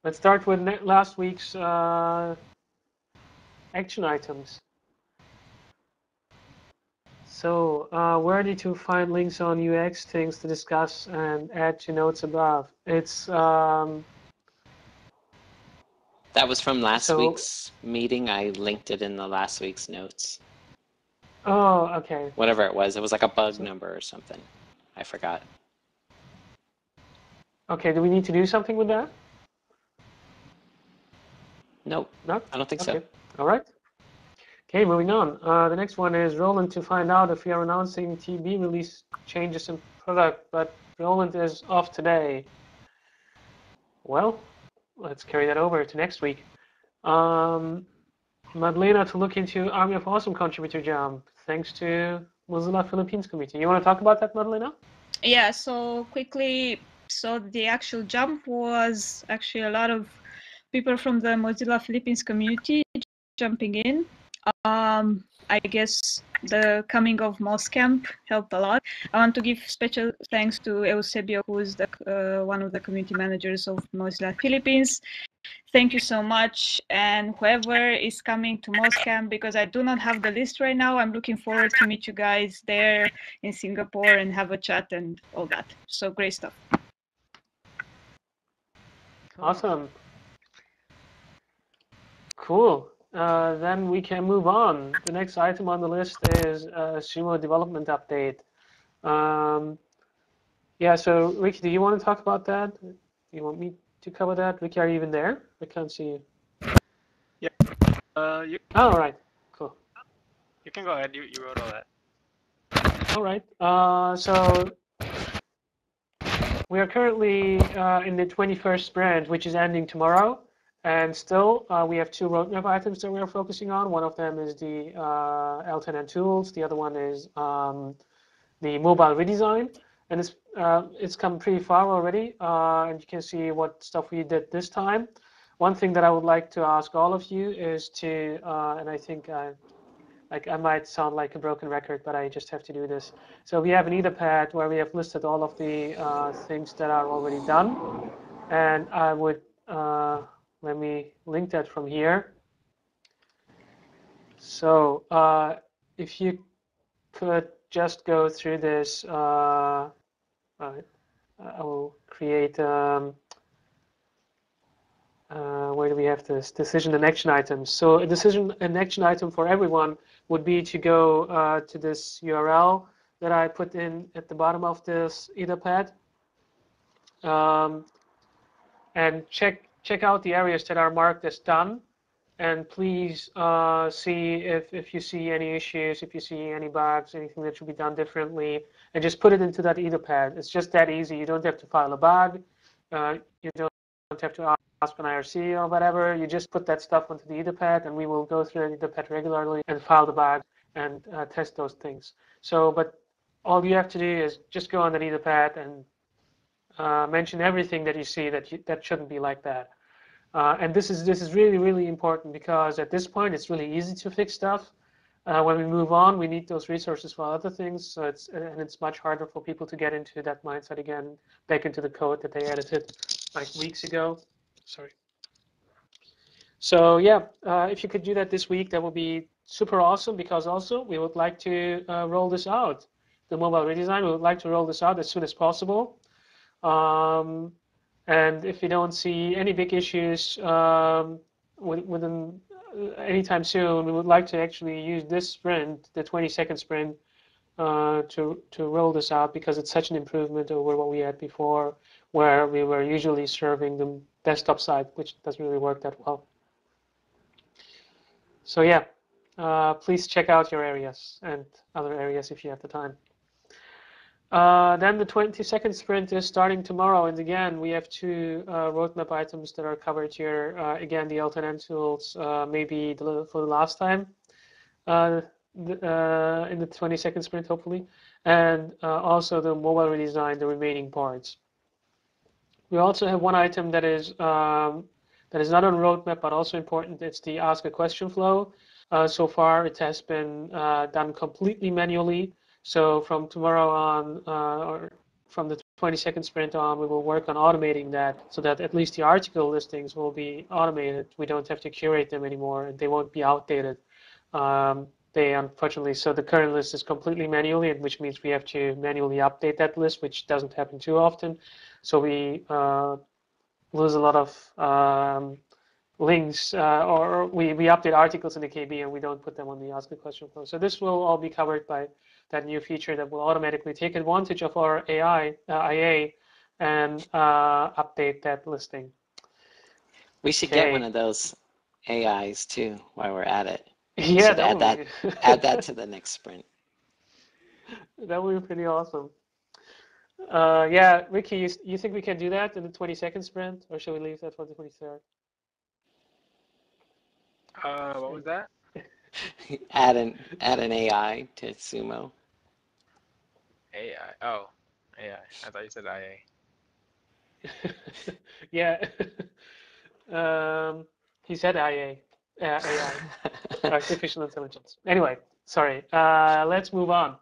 Let's start with last week's action items. So, where did you find links on UX things to discuss and add to notes above? It's That was from last week's meeting. I linked it in the last week's notes. Oh, okay. Whatever it was like a bug number or something. I forgot. Okay, do we need to do something with that? Nope. No? I don't think okay. so. All right. Okay, moving on. The next one is Roland to find out if we are announcing TB release changes in product, but Roland is off today. Well, let's carry that over to next week. Madalena to look into Army of Awesome contributor jump, thanks to Mozilla Philippines community. You want to talk about that, Madalena? Yeah, so quickly, so the actual jump was actually a lot of people from the Mozilla Philippines community jumping in. I guess the coming of Moscamp helped a lot. I want to give special thanks to Eusebio, who is the one of the community managers of Mozilla Philippines. Thank you so much. And whoever is coming to Moscamp, because I do not have the list right now, I'm looking forward to meet you guys there in Singapore and have a chat and all that. So great stuff. Awesome. Cool. Then we can move on. The next item on the list is SUMO development update. Yeah, so Ricky, do you want to talk about that? Do you want me to cover that? Ricky, are you even there? I can't see you. Yeah. Oh, all right. Cool. You can go ahead. You wrote all that. All right. So we are currently in the 21st sprint, which is ending tomorrow. And still, we have two roadmap items that we are focusing on. One of them is the L10N tools. The other one is the mobile redesign. And it's come pretty far already. And you can see what stuff we did this time. One thing that I would like to ask all of you is to, and I think I might sound like a broken record, but I just have to do this. So we have an Etherpad where we have listed all of the things that are already done. And I would, let me link that from here. So if you could just go through this, I will create, where do we have this? Decision and action items. So a decision and action item for everyone would be to go to this URL that I put in at the bottom of this Etherpad. And check out the areas that are marked as done, and please see if you see any issues, if you see any bugs, anything that should be done differently, and just put it into that Etherpad. It's just that easy. You don't have to file a bug. You don't have to ask an IRC or whatever. You just put that stuff onto the Etherpad, and we will go through the Etherpad regularly and file the bugs and test those things. So, but all you have to do is just go on the Etherpad and mention everything that you see that shouldn't be like that. And this is really, really important, because at this point it's really easy to fix stuff. When we move on, we need those resources for other things. So it's much harder for people to get into that mindset again, back into the code that they edited like weeks ago. Sorry. So yeah, if you could do that this week, that would be super awesome, because also we would like to roll this out. The mobile redesign, we would like to roll this out as soon as possible. And if you don't see any big issues within anytime soon, we would like to actually use this sprint, the 22nd sprint, to roll this out, because it's such an improvement over what we had before, where we were usually serving the desktop side, which doesn't really work that well. So yeah, please check out your areas and other areas if you have the time. Then the 22nd sprint is starting tomorrow, and again, we have two roadmap items that are covered here. Again, the L10N tools, maybe for the last time in the 22nd sprint, hopefully, and also the mobile redesign, the remaining parts. We also have one item that is not on roadmap, but also important. It's the ask a question flow. So far, it has been done completely manually. So from tomorrow on, or from the 22nd sprint on, we will work on automating that so that at least the article listings will be automated. We don't have to curate them anymore, and they won't be outdated. They unfortunately, so the current list is completely manually, which means we have to manually update that list, which doesn't happen too often. So we lose a lot of links, or we update articles in the KB and we don't put them on the Ask a Question flow. So this will all be covered by that new feature that will automatically take advantage of our IA and update that listing. We should get one of those AIs too while we're at it. Yeah, should add that, add that to the next sprint. That would be pretty awesome. Yeah, Ricky, you think we can do that in the 22nd sprint, or should we leave that for the 23rd? What was that? add an AI to SUMO. AI. Oh, AI. I thought you said IA. Yeah. He said IA. AI. Artificial intelligence. Anyway, sorry. Let's move on.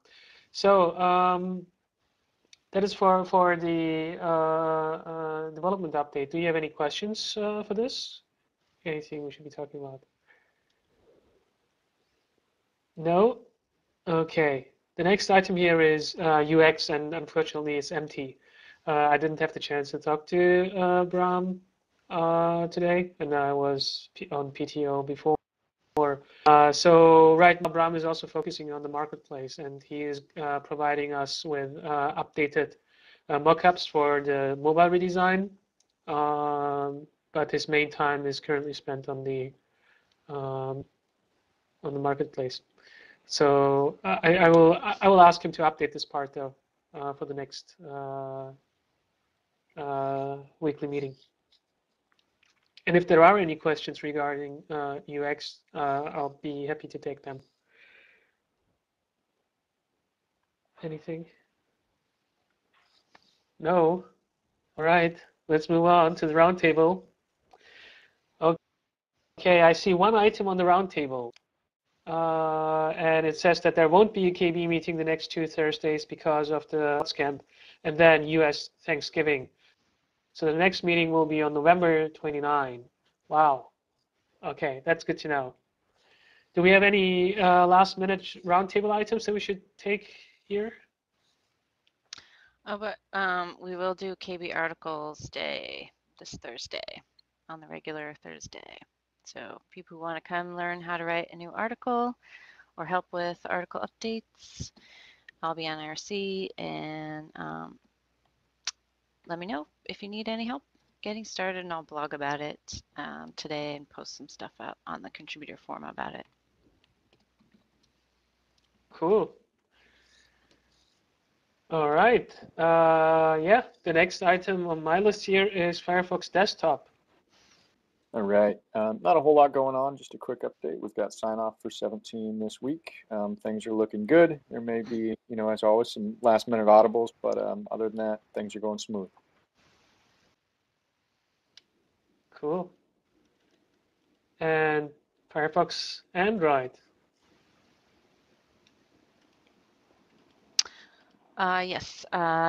So that is for the development update. Do you have any questions for this? Anything we should be talking about? No? Okay. The next item here is UX, and unfortunately it's empty. I didn't have the chance to talk to Bram today, and I was on PTO before. So right now, Bram is also focusing on the marketplace, and he is providing us with updated mockups for the mobile redesign. But his main time is currently spent on the marketplace. So I will ask him to update this part though for the next weekly meeting. And if there are any questions regarding UX, I'll be happy to take them. Anything? No? All right, let's move on to the roundtable. Okay, I see one item on the roundtable. And it says that there won't be a KB meeting the next 2 Thursdays because of the camp, and then US Thanksgiving. So the next meeting will be on November 29. Wow. Okay, that's good to know. Do we have any last-minute roundtable items that we should take here? Oh, but we will do KB Articles Day this Thursday, on the regular Thursday. So people who want to come learn how to write a new article or help with article updates, I'll be on IRC, and let me know if you need any help getting started, and I'll blog about it today and post some stuff out on the contributor forum about it. Cool. All right. Yeah, the next item on my list here is Firefox Desktop. All right, not a whole lot going on, just a quick update. We've got sign off for 17 this week. Things are looking good. There may be, as always, some last minute audibles, but other than that, things are going smooth. Cool. And Firefox Android. Yes,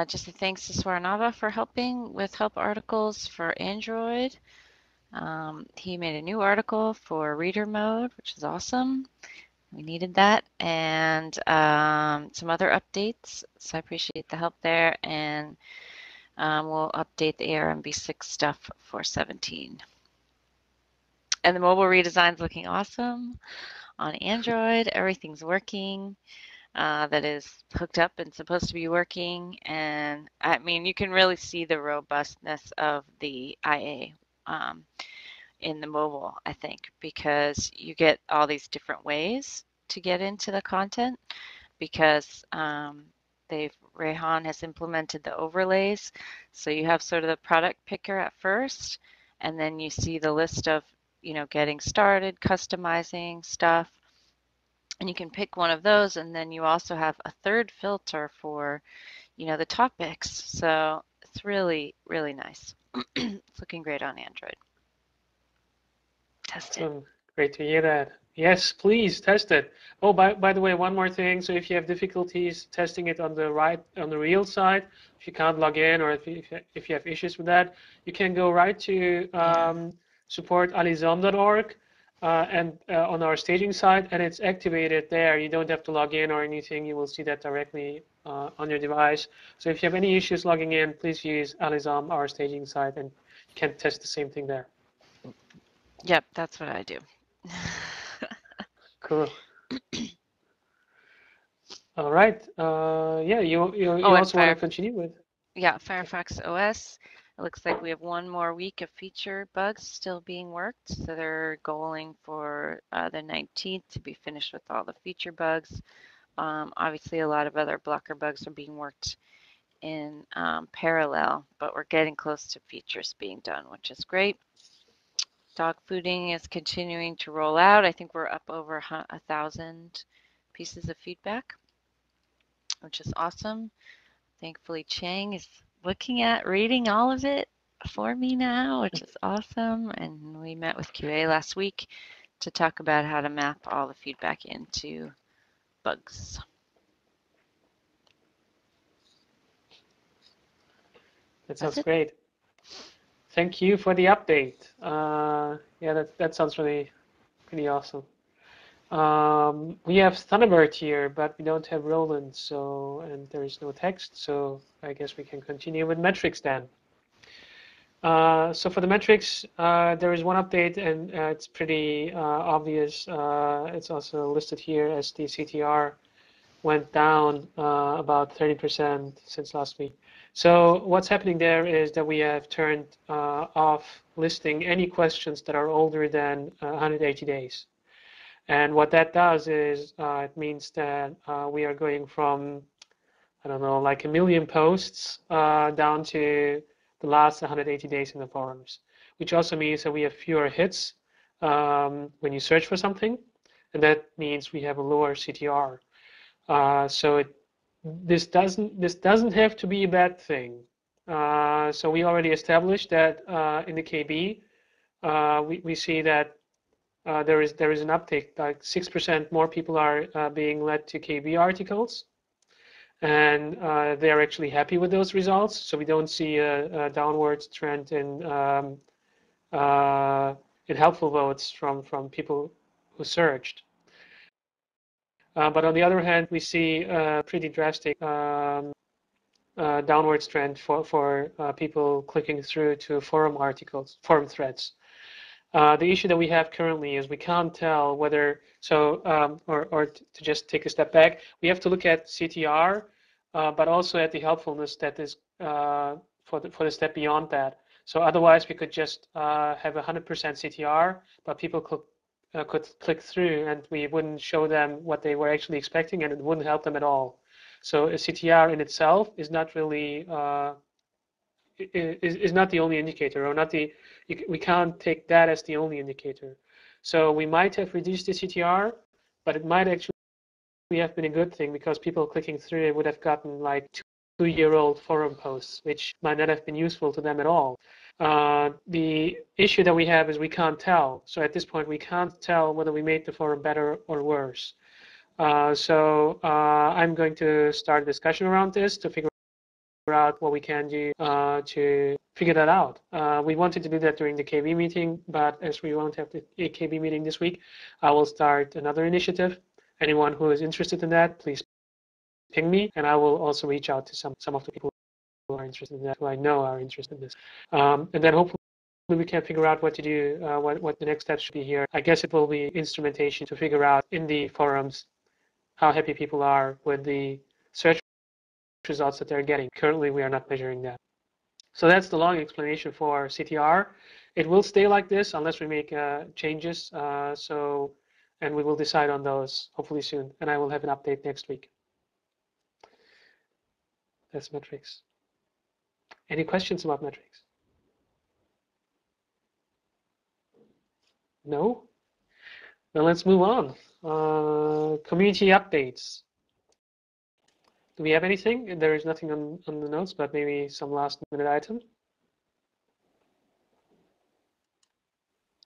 just a thanks to Swarnava for helping with help articles for Android. He made a new article for reader mode, which is awesome. We needed that, and some other updates. So I appreciate the help there, and we'll update the ARMv6 stuff for 17. And the mobile redesign is looking awesome on Android. Everything's working. That is hooked up and supposed to be working, and I mean you can really see the robustness of the IA in the mobile, I think, because you get all these different ways to get into the content, because Rehan has implemented the overlays, so you have sort of the product picker at first, and then you see the list of getting started, customizing stuff. And you can pick one of those, and then you also have a third filter for, the topics. So it's really, really nice. It's looking great on Android. Test it. Awesome. Great to hear that. Yes, please test it. Oh, by the way, one more thing. So if you have difficulties testing it on the real side, if you can't log in or if you have issues with that, you can go right to support.alizom.org and on our staging side, and it's activated there. You don't have to log in or anything. You will see that directly on your device. So if you have any issues logging in, please use Alizom, our staging site, and you can test the same thing there. Yep, that's what I do. Cool. All right. Yeah, you Oh, also want to continue with? Yeah, Firefox OS. It looks like we have one more week of feature bugs still being worked. So they're goaling for the 19th to be finished with all the feature bugs. Obviously, a lot of other blocker bugs are being worked in parallel, but we're getting close to features being done, which is great. Dog fooding is continuing to roll out. I think we're up over 1,000 pieces of feedback, which is awesome. Thankfully, Chang is looking at reading all of it for me now, which is awesome. And we met with QA last week to talk about how to map all the feedback into bugs. That sounds great. Thank you for the update. Yeah, that sounds really pretty awesome. We have Thunderbird here, but we don't have Roland, and there is no text, so I guess we can continue with metrics then. So for the metrics, there is one update, and it's pretty obvious. It's also listed here as the CTR went down about 30% since last week. So what's happening there is that we have turned off listing any questions that are older than 180 days. And what that does is it means that we are going from, I don't know, like 1 million posts down to the last 180 days in the forums, which also means that we have fewer hits when you search for something, and that means we have a lower CTR. So this doesn't have to be a bad thing. So we already established that in the KB, we see that there is an uptick, like 6% more people are being led to KB articles, and they are actually happy with those results. So we don't see a downward trend in helpful votes from people who searched. But on the other hand, we see a pretty drastic downward trend for people clicking through to forum articles, forum threads. The issue that we have currently is we can't tell whether, or to just take a step back, we have to look at CTR, but also at the helpfulness that is for the step beyond that. So otherwise, we could just have 100% CTR, but people could click through, and we wouldn't show them what they were actually expecting, and it wouldn't help them at all. So a CTR in itself is not really is not the only indicator, or not the. We can't take that as the only indicator. So we might have reduced the CTR, but it might actually have been a good thing, because people clicking through it would have gotten like 2-year-old forum posts, which might not have been useful to them at all. The issue that we have is we can't tell. So at this point, we can't tell whether we made the forum better or worse. So I'm going to start a discussion around this to figure out what we can do to figure that out. We wanted to do that during the KB meeting, but as we won't have the KB meeting this week, I will start another initiative. Anyone who is interested in that, please ping me, and I will also reach out to some of the people who are interested in that, who I know are interested in this. And then hopefully we can figure out what to do, what the next steps should be here. I guess it will be instrumentation to figure out in the forums how happy people are with the search results that they're getting. Currently, we are not measuring that. So that's the long explanation for CTR. It will stay like this unless we make changes. And we will decide on those hopefully soon. And I will have an update next week. That's metrics. Any questions about metrics? No? Then let's move on. Community updates. Do we have anything? There is nothing on the notes, but maybe some last minute item.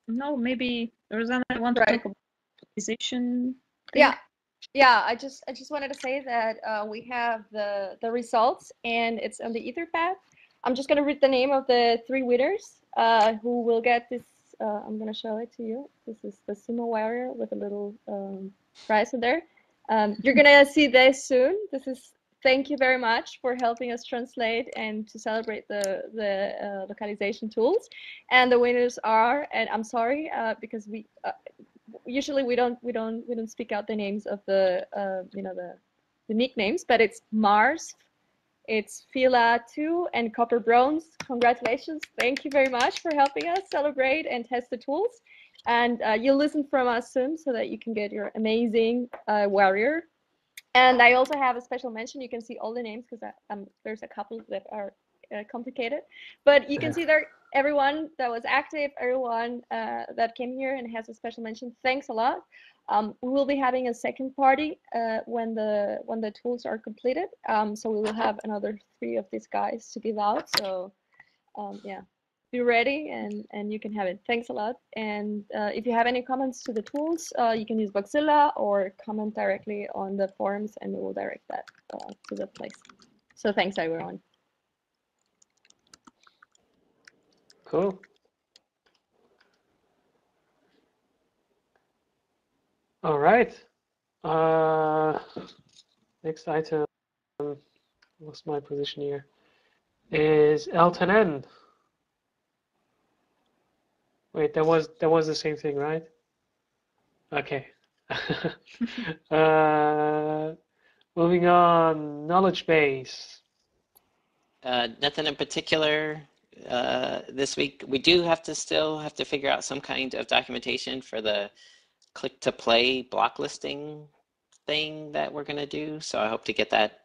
No, maybe Rosanna, I want to talk about Decision. Yeah, I just wanted to say that we have the results, and it's on the Etherpad. I'm just gonna read the name of the 3 winners who will get this. I'm gonna show it to you. This is the SUMO Warrior with a little prize in there. You're gonna see this soon. This is thank you very much for helping us translate and to celebrate the localization tools. And the winners are, and I'm sorry because we. Usually we don't speak out the names of the the nicknames, but it's Mars, it's Fila2, and Copper Bronze. Congratulations! Thank you very much for helping us celebrate and test the tools. And you'll listen from us soon so that you can get your amazing warrior. And I also have a special mention. You can see all the names because there's a couple that are complicated, but you can see there everyone that was active, everyone that came here and has a special mention. Thanks a lot. We will be having a second party when the tools are completed. So we will have another 3 of these guys to give out. So yeah, be ready and you can have it. Thanks a lot. And if you have any comments to the tools, you can use Mozilla or comment directly on the forums, and we will direct that to the place. So thanks everyone. Cool. All right. Next item, what's my position here, is L10N. Wait, that was the same thing, right? Okay. Moving on, knowledge base. Nothing in particular this week. We do still have to figure out some kind of documentation for the click to play block listing thing that we're going to do. So I hope to get that.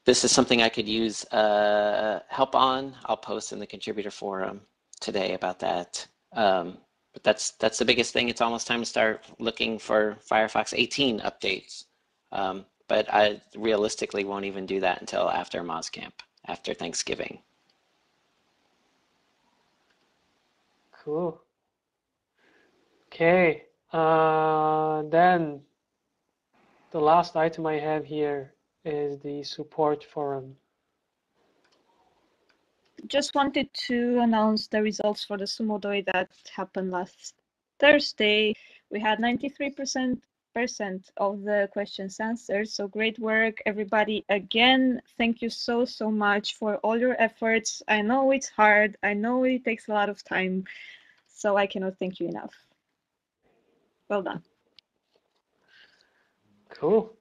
This is something I could use help on. I'll post in the contributor forum today about that. But that's the biggest thing. It's almost time to start looking for Firefox 18 updates. But I realistically won't even do that until after MozCamp, after Thanksgiving. Cool. Okay. Then the last item I have here is the support forum. Just wanted to announce the results for the SUMO Doi that happened last Thursday. We had 93% of the questions answered. So great work, everybody. Again, thank you so much for all your efforts. I know it's hard. I know it takes a lot of time. So I cannot thank you enough. Well done. Cool.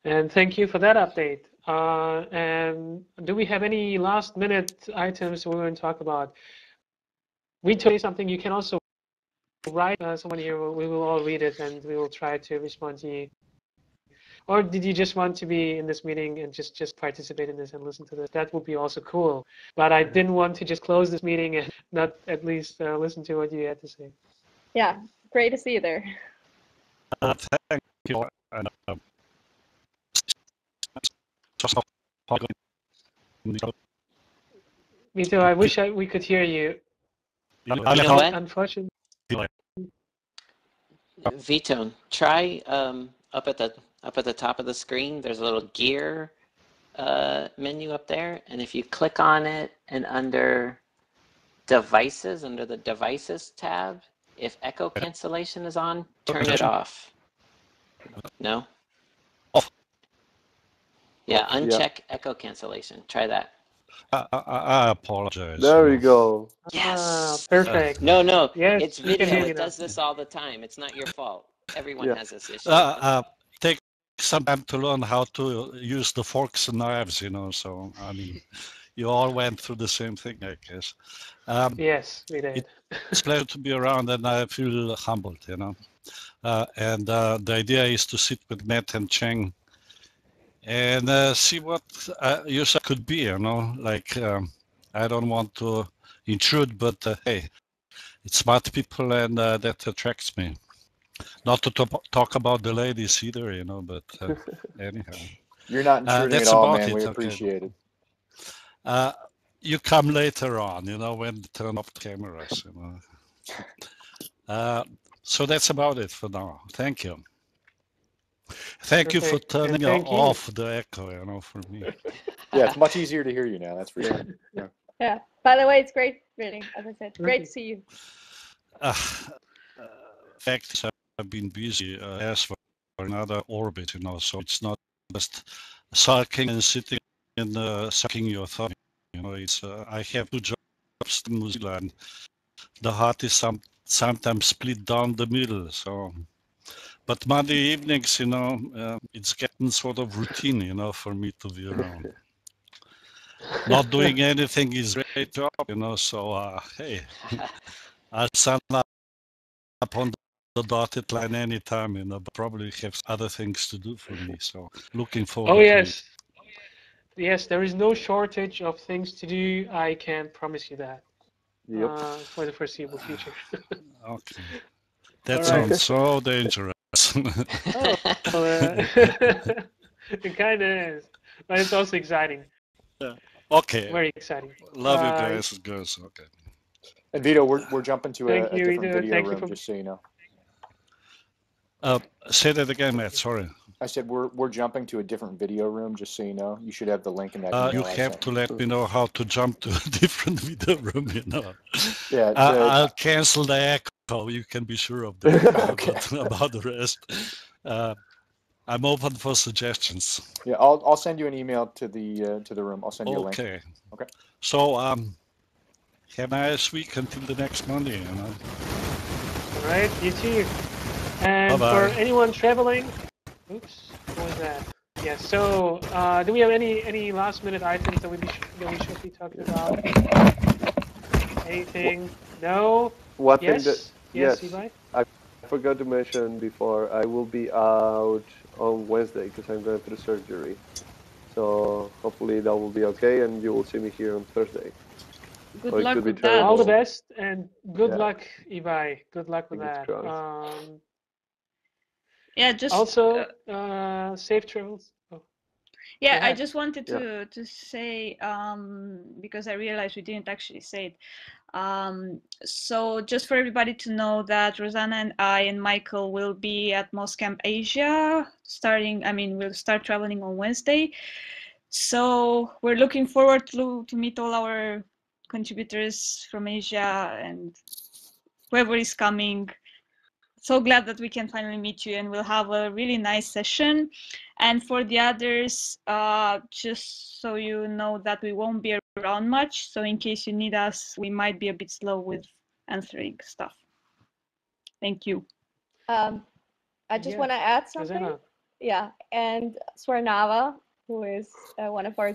And thank you for that update. And do we have any last minute items we're going to talk about? We told you something. You can also write someone here. We will all read it and we will try to respond to you. Or did you just want to be in this meeting and just participate in this and listen to this? That would be also cool. But I didn't want to just close this meeting and not at least listen to what you had to say. Yeah, great to see you there. Thank you. Vito, I wish we could hear you. You know what? Unfortunately. Vito, try up at the top of the screen. There's a little gear menu up there, and if you click on it and under devices, under the devices tab, if echo cancellation is on, turn it off. No? Off. Yeah, uncheck echo cancellation. Try that. I apologize. There we go. Yes. Perfect. No. Yes, It's we can Vito. hear you It now. does this all the time. It's not your fault. Everyone has this issue. Take some time to learn how to use the forks and knives, so I mean, you all went through the same thing, I guess. Yes, we did. It's a pleasure to be around, and I feel humbled, and the idea is to sit with Matt and Cheng and see what user could be, like I don't want to intrude, but hey, it's smart people, and that attracts me. Not to talk about the ladies either, but anyhow. You're not intruding at all, man. We appreciate it. You come later on, when they turn off the cameras, So that's about it for now. Thank you. Thank you for Perfect. And turning thank you. off the echo, for me. Yeah, it's much easier to hear you now. That's for sure. Yeah. Yeah. By the way, it's great reading. As I said, great to Perfect. see you. Fact, I've been busy as for another orbit, so it's not just sulking and sitting and sucking your thumb. It's I have 2 jobs in Mozilla, and the heart is sometimes split down the middle. So, but Monday evenings, it's getting sort of routine, for me to be around. Not doing anything is a great job, So hey, I'll sign up on the dotted line anytime, but probably have other things to do for me. So looking forward Oh to it. yes. Yes, there is no shortage of things to do. I can promise you that. Yep. For the foreseeable future. Okay. That All sounds right. so dangerous. Oh, it kind of is, but it's also exciting. Okay. Very exciting. Love you guys and girls. Okay. And Vito, we're jumping to Thank a you, different Ido. video Thank you room, for. just so you know. Say that again, Matt. Sorry. I said we're jumping to a different video room, just so you know. You should have the link in that email. You have to let me know how to jump to a different video room, Yeah. I'll cancel the echo. You can be sure of that. Okay. But about the rest, I'm open for suggestions. Yeah, I'll send you an email to the room. I'll send you a link. Okay. Okay. So have a nice week until the next Monday. All right, you too. And Bye-bye. for anyone traveling, oops, what was that? Yeah. So, do we have any last-minute items that we should be talking about? Anything? No. One Yes. thing that Yes, yes, Eli? I forgot to mention before, I will be out on Wednesday because I'm going through surgery. So hopefully that will be okay, and you will see me here on Thursday. Good Or it luck could be with that. All the terrible. best and good Yeah. luck, Ibai. Good luck with Fingers that. crossed. Yeah, just Also, safe travels. Oh, yeah, go I ahead. just wanted Yeah. to say because I realized we didn't actually say it. So just for everybody to know that Rosanna and I and Michael will be at Moscamp Asia we'll start traveling on Wednesday. So we're looking forward to meet all our contributors from Asia and whoever is coming. So glad that we can finally meet you, and we'll have a really nice session. And for the others, just so you know that we won't be around much. So in case you need us, we might be a bit slow with answering stuff. Thank you. I just want to add something. Rosanna. Yeah, and Swarnava, who is one of our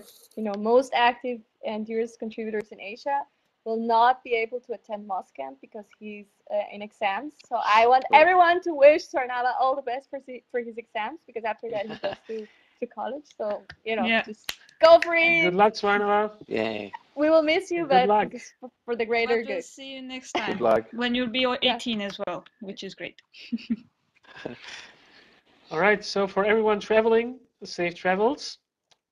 most active and dearest contributors in Asia, will not be able to attend Moscamp because he's in exams. So I want everyone to wish Swarnava all the best for his exams, because after that he goes to college. So just go for it. Good luck, Swarnava. Yay. We will miss you, Good but luck. this is for the greater But we'll good. see you next time. Good luck. When you'll be 18 as well, which is great. All right. So for everyone traveling, safe travels,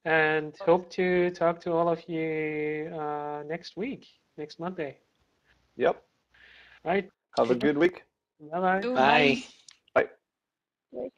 and hope to talk to all of you next week, next Monday. Yep. Right. Have a good week. Bye-bye. Bye. Bye. Like,